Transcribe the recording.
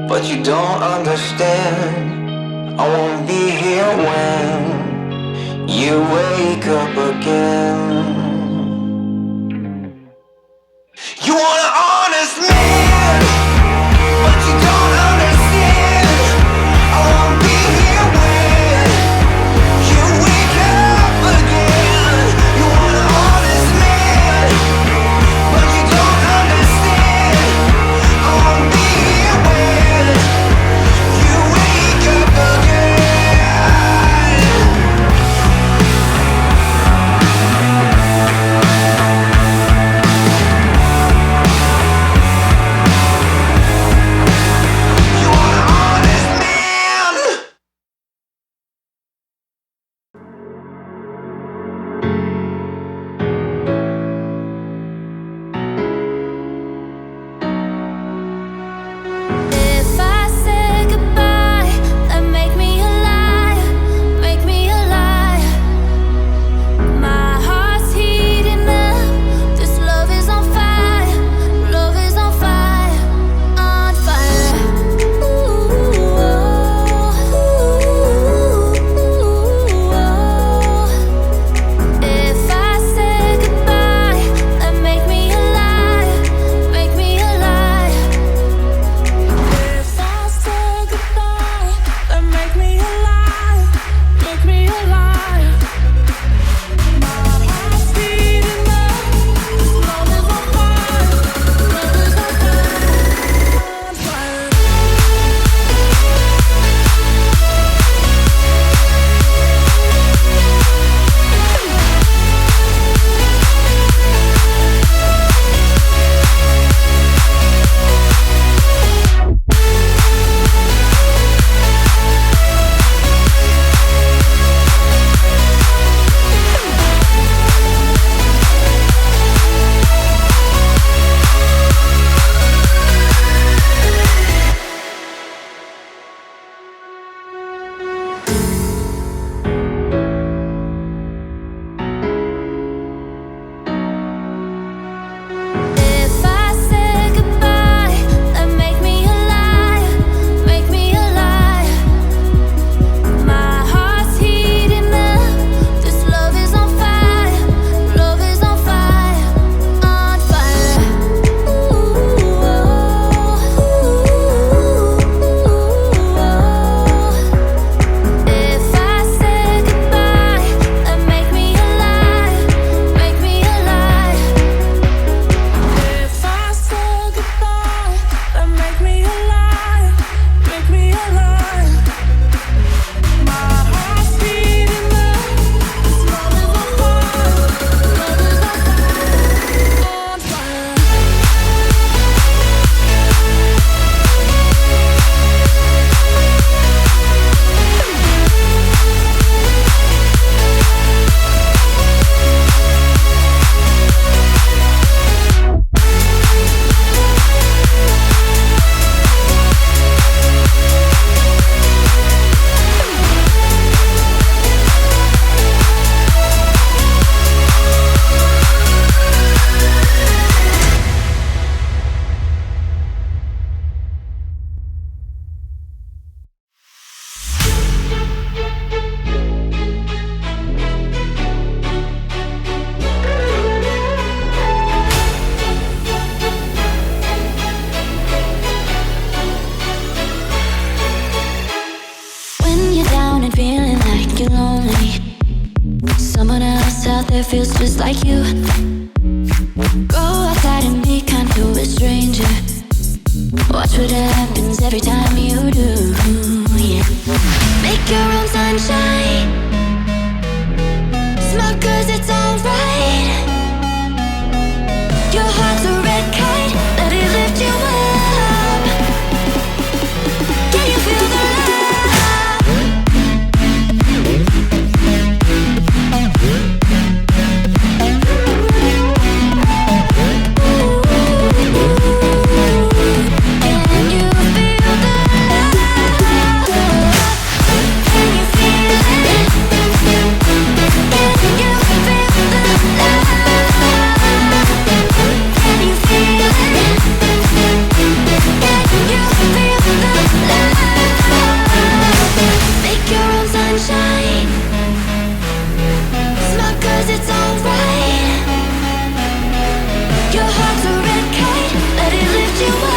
but you don't understand. I won't be here when you wake up again. You want an honest man, but you don't understand. I won't be here when you wake up again. You want an honest man, but you don't understand. I won't be here when you wake up again. You want an honest man. If I say goodbye, then make me a liar, make me a liar. My heart's heating up, this love is on fire, love is on fire, on fire. Ooh, if I say goodbye, then make me a liar, make me a liar. If I say goodbye, then make me a liar, make me a liar. My heart's beating up, this love is on fire, love is on fire, on fire. If I say goodbye, then make me a liar, make me a liar. My heart's heating up, this love is on fire, love is on fire, on fire. If I say goodbye, then make me a liar, make me a liar. If I say goodbye, then make me a liar, make me a liar. My heart's beating up, this love is on fire, love is on fire, on fire. When you're down and feeling like you're lonely, someone else out there feels just like you. Go outside and be kind to a stranger. Watch what happens every time you do. Yeah. Make your own sunshine. Smoke 'cause it's alright. Your heart's a red kite, let it lift you up. Can you feel the love? Can you feel the love? Can you feel it? it's alright. Your heart's a red kite, let it lift you up.